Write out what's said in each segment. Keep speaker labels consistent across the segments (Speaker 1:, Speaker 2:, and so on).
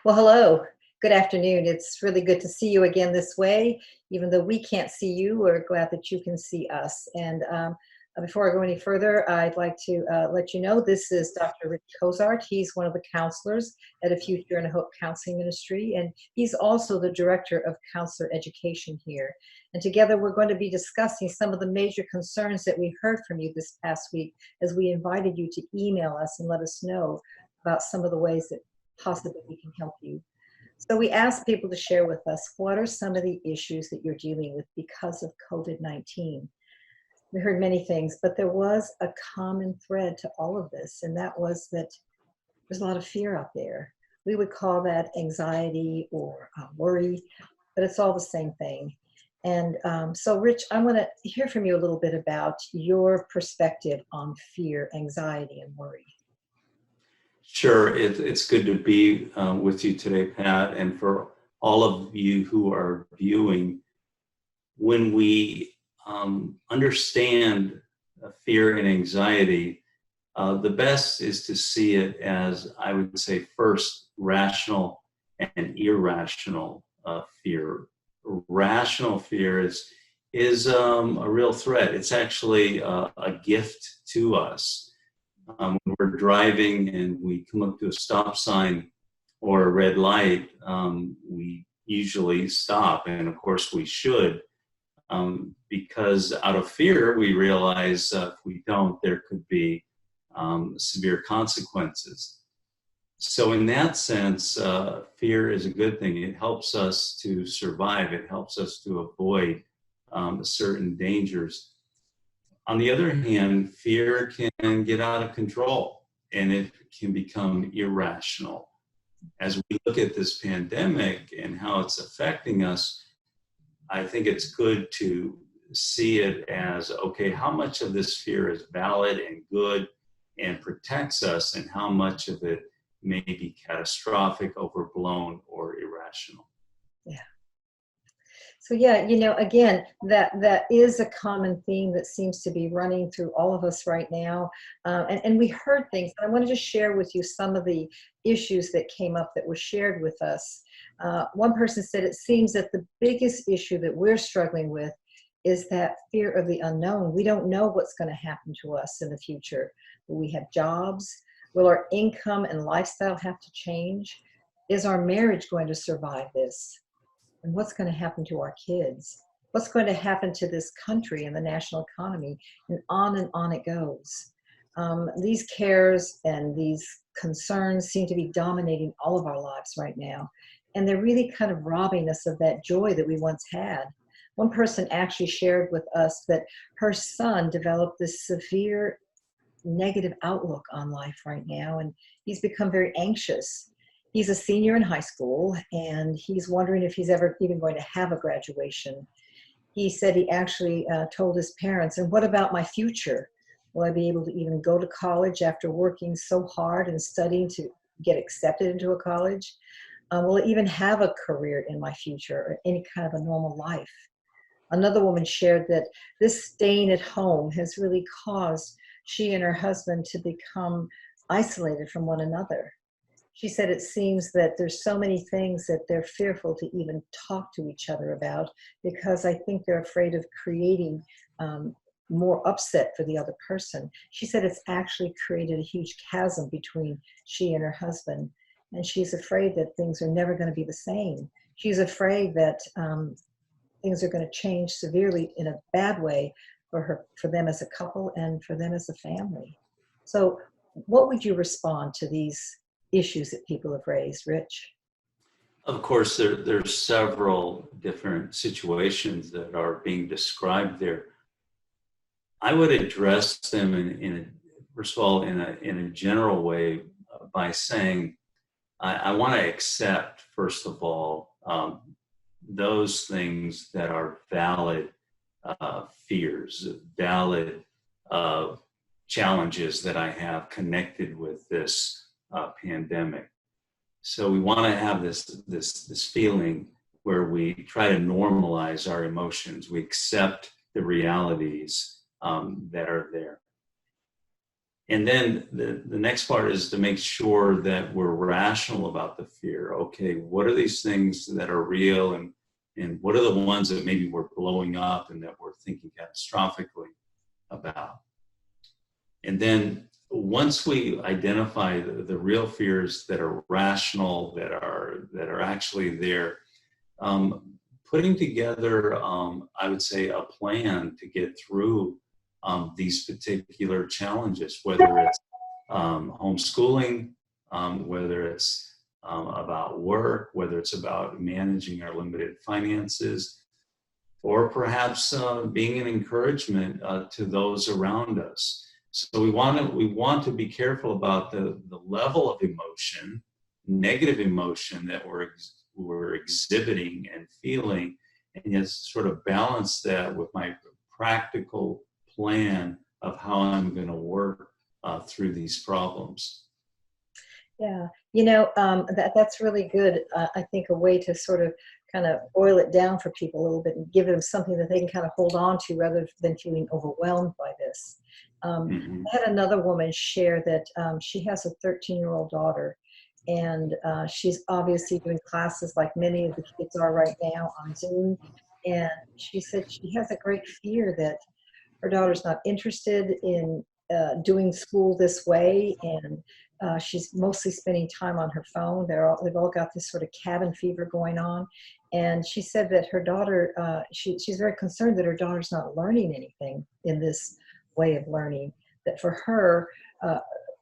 Speaker 1: Well, hello. Good afternoon. It's really good to see you again this way. Even though we can't see you, we're glad that you can see us. And before I go any further, I'd like to let you know this is Dr. Rich Cozart. He's one of the counselors at A Future and a Hope Counseling Ministry, and he's also the director of counselor education here. And together we're going to be discussing some of the major concerns that we heard from you this past week as we invited you to email us and let us know about some of the ways that possibly we can help you. So we asked people to share with us what are some of the issues that you're dealing with because of COVID-19. We heard many things, but there was a common thread to all of this, and that was that there's a lot of fear out there. We would call that anxiety or worry, but it's all the same thing. And so, Rich, I want to hear from you a little bit about your perspective on fear, anxiety, and worry.
Speaker 2: Sure, it's good to be with you today, Pat, and for all of you who are viewing. When we understand fear and anxiety, the best is to see it as, I would say, first, rational and irrational fear. Rational fear is a real threat. It's actually a gift to us. When we're driving and we come up to a stop sign or a red light, we usually stop, and of course we should, because out of fear we realize if we don't, there could be severe consequences. So in that sense, fear is a good thing. It helps us to survive. It helps us to avoid certain dangers. On the other hand, fear can get out of control and it can become irrational. As we look at this pandemic and how it's affecting us, I think it's good to see it as, okay, how much of this fear is valid and good and protects us, and how much of it may be catastrophic, overblown, or irrational.
Speaker 1: Yeah. So yeah, again, that is a common theme that seems to be running through all of us right now. And we heard things. I wanted to share with you some of the issues that came up that were shared with us. One person said it seems that the biggest issue that we're struggling with is that fear of the unknown. We don't know what's going to happen to us in the future. Will we have jobs? Will our income and lifestyle have to change? Is our marriage going to survive this? And what's going to happen to our kids? What's going to happen to this country and the national economy? And on it goes. These cares and these concerns seem to be dominating all of our lives right now. And they're really kind of robbing us of that joy that we once had. One person actually shared with us that her son developed this severe negative outlook on life right now, and he's become very anxious. He's a senior in high school, and he's wondering if he's ever even going to have a graduation. He said he actually told his parents, and what about my future? Will I be able to even go to college after working so hard and studying to get accepted into a college? Will I even have a career in my future or any kind of a normal life? Another woman shared that this staying at home has really caused she and her husband to become isolated from one another. She said it seems that there's so many things that they're fearful to even talk to each other about because I think they're afraid of creating more upset for the other person. She said it's actually created a huge chasm between she and her husband, and she's afraid that things are never going to be the same. She's afraid that things are going to change severely in a bad way for them as a couple and for them as a family. So what would you respond to these issues that people have raised, Rich?
Speaker 2: Of course, there's several different situations that are being described there. I would address them first of all, in a general way by saying, I want to accept, first of all, those things that are valid fears, valid challenges that I have connected with this pandemic. So we want to have this feeling where we try to normalize our emotions. We accept the realities that are there. And then the next part is to make sure that we're rational about the fear. Okay, what are these things that are real, and what are the ones that maybe we're blowing up and that we're thinking catastrophically about? And then once we identify the real fears that are rational, that are actually there, putting together, I would say, a plan to get through these particular challenges, whether it's homeschooling, whether it's about work, whether it's about managing our limited finances, or perhaps being an encouragement to those around us. So we want to be careful about the level of emotion, negative emotion that we're exhibiting and feeling, and yet sort of balance that with my practical plan of how I'm going to work through these problems.
Speaker 1: Yeah, that's really good. I think a way to sort of kind of boil it down for people a little bit and give them something that they can kind of hold on to rather than feeling overwhelmed by this. I had another woman share that she has a 13-year-old daughter, and she's obviously doing classes like many of the kids are right now on Zoom. And she said she has a great fear that her daughter's not interested in doing school this way, and she's mostly spending time on her phone. They've all got this sort of cabin fever going on, and she said that her daughter, she's very concerned that her daughter's not learning anything in this way of learning. That for her,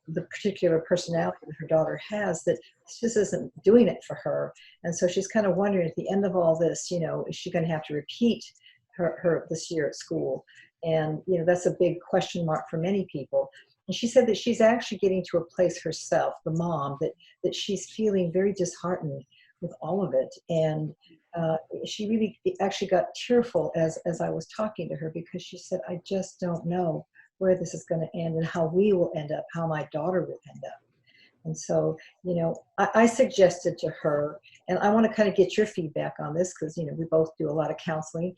Speaker 1: the particular personality that her daughter has, that this just isn't doing it for her, and so she's kind of wondering at the end of all this, is she going to have to repeat her this year at school? And, that's a big question mark for many people. And she said that she's actually getting to a place herself, the mom, that she's feeling very disheartened with all of it. And she really actually got tearful as I was talking to her, because she said, I just don't know where this is going to end and how we will end up, how my daughter will end up. And so, I suggested to her, and I want to kind of get your feedback on this because, we both do a lot of counseling.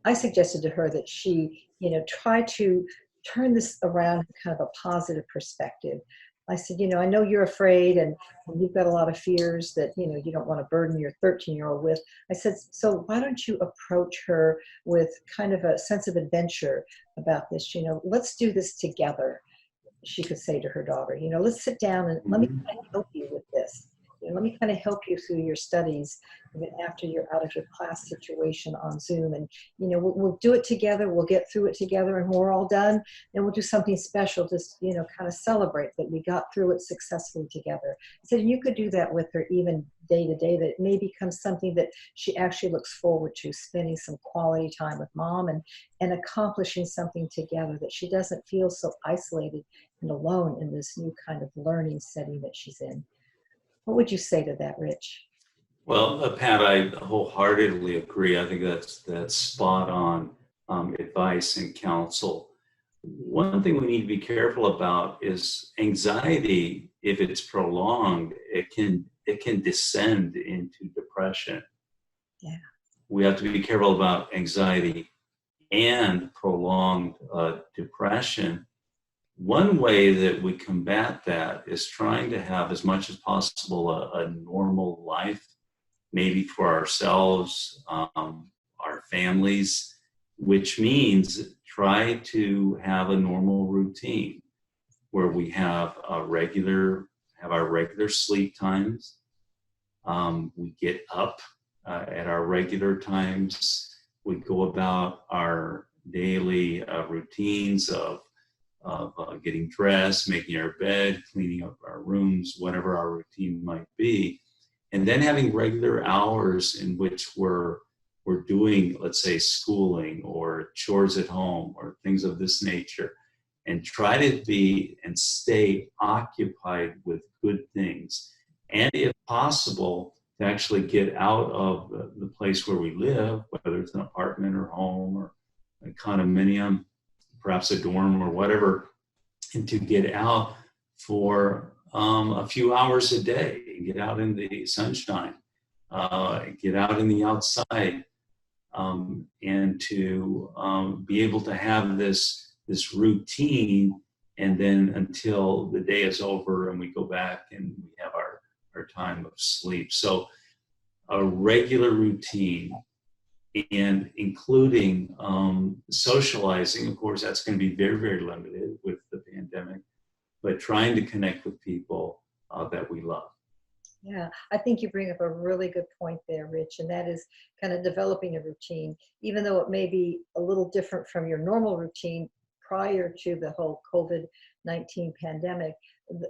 Speaker 1: I suggested to her that she, try to turn this around in kind of a positive perspective. I said, I know you're afraid and you've got a lot of fears that, you don't want to burden your 13-year-old with. I said, so why don't you approach her with kind of a sense of adventure about this? Let's do this together, she could say to her daughter. Let's sit down and let me kind of help you with this. Let me kind of help you through your studies even after you're out of your class situation on Zoom. And, we'll do it together. We'll get through it together, and when we're all done, then we'll do something special, just, kind of celebrate that we got through it successfully together. So you could do that with her even day to day, that it may become something that she actually looks forward to, spending some quality time with mom and accomplishing something together, that she doesn't feel so isolated and alone in this new kind of learning setting that she's in. What would you say to that, Rich?
Speaker 2: Well, Pat, I wholeheartedly agree. I think that's spot on advice and counsel. One thing we need to be careful about is anxiety. If it's prolonged, it can descend into depression.
Speaker 1: Yeah.
Speaker 2: We have to be careful about anxiety and prolonged depression. One way that we combat that is trying to have, as much as possible, a normal life, maybe for ourselves, our families, which means try to have a normal routine where we have our regular sleep times. We get up at our regular times. We go about our daily routines of getting dressed, making our bed, cleaning up our rooms, whatever our routine might be, and then having regular hours in which we're doing, let's say, schooling or chores at home or things of this nature, and try to be and stay occupied with good things, and if possible, to actually get out of the place where we live, whether it's an apartment or home or a condominium, perhaps a dorm or whatever, and to get out for a few hours a day, get out in the sunshine, get out in the outside, and to be able to have this routine and then until the day is over and we go back and we have our time of sleep. So a regular routine, and including socializing, of course, that's going to be very, very limited with the pandemic, but trying to connect with people that we love.
Speaker 1: Yeah, I think you bring up a really good point there, Rich, and that is kind of developing a routine, even though it may be a little different from your normal routine prior to the whole COVID-19 pandemic,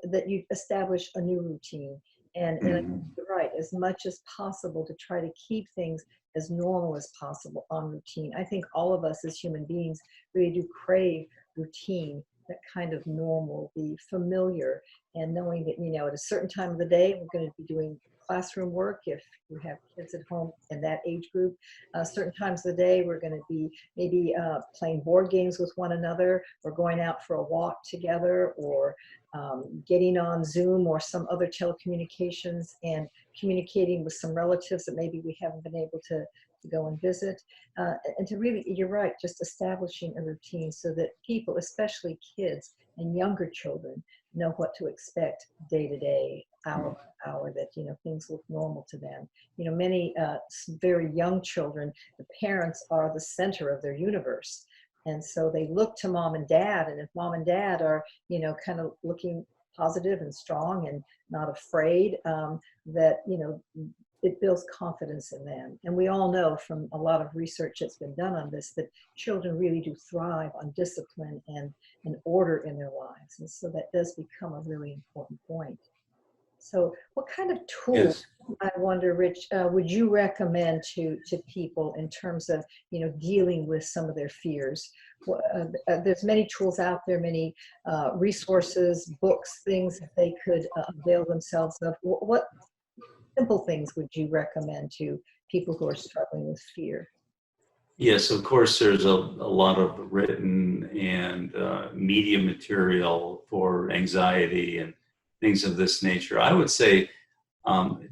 Speaker 1: that you establish a new routine. And you're right, as much as possible to try to keep things as normal as possible on routine. I think all of us as human beings really do crave routine, that kind of normal, the familiar, and knowing that, at a certain time of the day, we're going to be doing classroom work if you have kids at home in that age group. Certain times of the day, we're going to be maybe playing board games with one another, or going out for a walk together, or getting on Zoom or some other telecommunications and communicating with some relatives that maybe we haven't been able to go and visit. And to really, you're right, just establishing a routine so that people, especially kids and younger children, know what to expect day to day, hour by hour, that, things look normal to them. Many very young children, the parents are the center of their universe. And so they look to mom and dad, and if mom and dad are, kind of looking positive and strong and not afraid, that, it builds confidence in them. And we all know from a lot of research that's been done on this that children really do thrive on discipline and order in their lives. And so that does become a really important point. So what kind of tools,
Speaker 2: Yes.
Speaker 1: I wonder, Rich, would you recommend to people in terms of, dealing with some of their fears? There's many tools out there, many resources, books, things that they could avail themselves of. What simple things would you recommend to people who are struggling with fear?
Speaker 2: Yes, of course, there's a lot of written and media material for anxiety and things of this nature. I would say,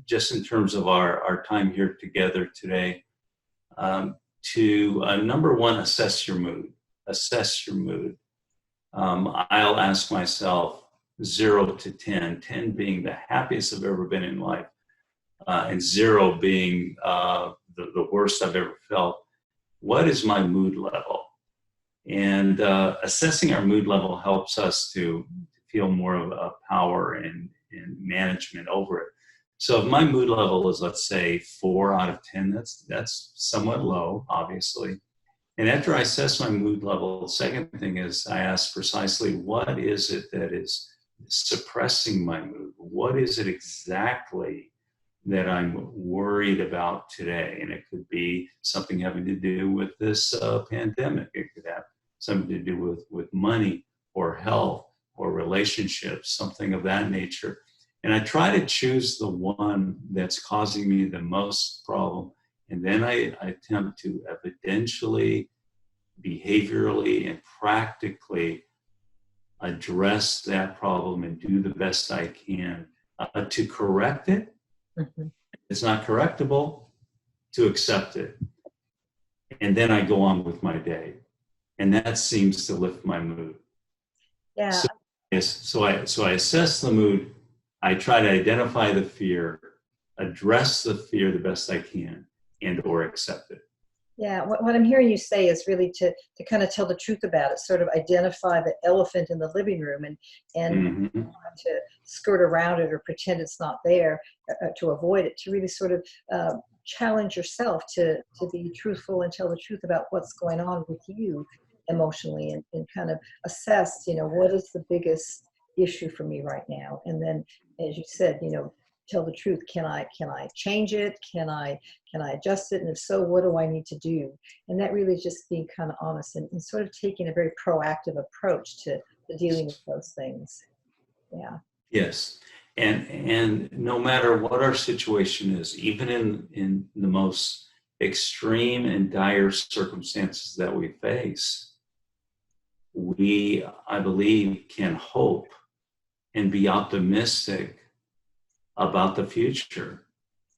Speaker 2: just in terms of our time here together today, to number one, assess your mood. Assess your mood. I'll ask myself 0 to 10, 10 being the happiest I've ever been in life, and 0 being the worst I've ever felt. What is my mood level? And assessing our mood level helps us to feel more of a power and management over it. So if my mood level is, let's say, 4 out of 10, that's somewhat low, obviously. And after I assess my mood level, the second thing is I ask precisely, what is it that is suppressing my mood? What is it exactly that I'm worried about today? And it could be something having to do with this pandemic. It could have something to do with money or health or relationships, something of that nature. And I try to choose the one that's causing me the most problem. And then I attempt to evidentially, behaviorally, and practically address that problem and do the best I can to correct it.
Speaker 1: Mm-hmm.
Speaker 2: It's not correctable, to accept it. And then I go on with my day. And that seems to lift my mood.
Speaker 1: Yeah.
Speaker 2: So, yes, so I assess the mood. I try to identify the fear, address the fear the best I can, and or accept it.
Speaker 1: Yeah, what I'm hearing you say is really to kind of tell the truth about it, sort of identify the elephant in the living room, and
Speaker 2: Mm-hmm.
Speaker 1: to skirt around it or pretend it's not there, to avoid it, to really sort of challenge yourself to be truthful and tell the truth about what's going on with you emotionally, and kind of assess, what is the biggest issue for me right now? And then, as you said, tell the truth. Can I change it? Can I adjust it? And if so, what do I need to do? And that really is just being kind of honest and sort of taking a very proactive approach to dealing with those things. Yeah.
Speaker 2: Yes. And no matter what our situation is, even in the most extreme and dire circumstances that we face, we, I believe, can hope and be optimistic about the future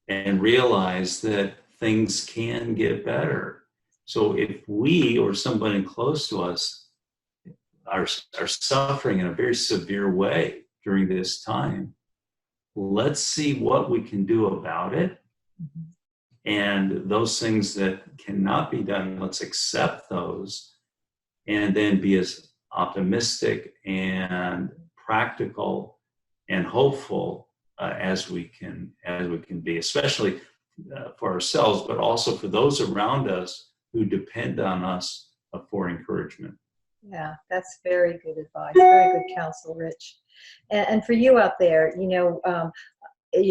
Speaker 2: and realize that things can get better. So if we or somebody close to us are suffering in a very severe way during this time. Let's see what we can do about it. And those things that cannot be done, let's accept those, and then be as optimistic and practical and hopeful as we can be, especially for ourselves, but also for those around us who depend on us for encouragement.
Speaker 1: Yeah, that's very good advice. Very good counsel, Rich. And for you out there,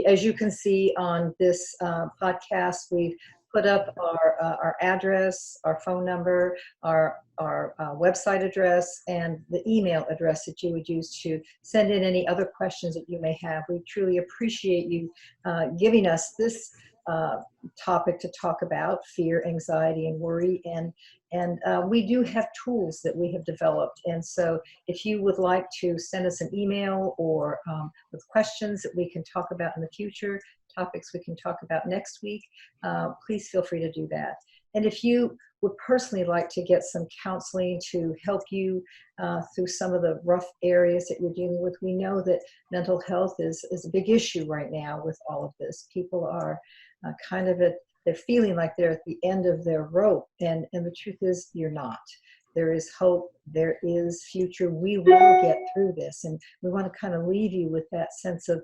Speaker 1: as you can see on this podcast, we've put up our address, our phone number, our website address, and the email address that you would use to send in any other questions that you may have. We truly appreciate you giving us this topic to talk about: fear, anxiety, and worry. And we do have tools that we have developed. And so if you would like to send us an email or with questions that we can talk about in the future, topics we can talk about next week, please feel free to do that. And if you would personally like to get some counseling to help you through some of the rough areas that you're dealing with, we know that mental health is a big issue right now with all of this. People are they're feeling like they're at the end of their rope, and the truth is you're not. There is hope, there is future. We will get through this, and we want to kind of leave you with that sense of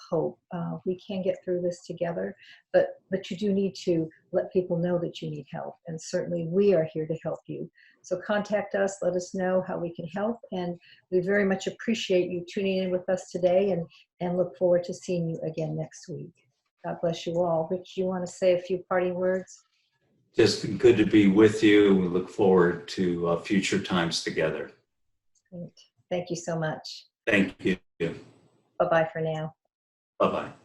Speaker 1: hope. We can get through this together, but you do need to let people know that you need help, and certainly we are here to help you. So contact us, let us know how we can help, and we very much appreciate you tuning in with us today, and look forward to seeing you again next week. God bless you all. Rich, you want to say a few parting words?
Speaker 2: Just good to be with you. We look forward to future times together.
Speaker 1: Great. Thank you so much.
Speaker 2: Thank you.
Speaker 1: Bye-bye for now.
Speaker 2: Bye-bye.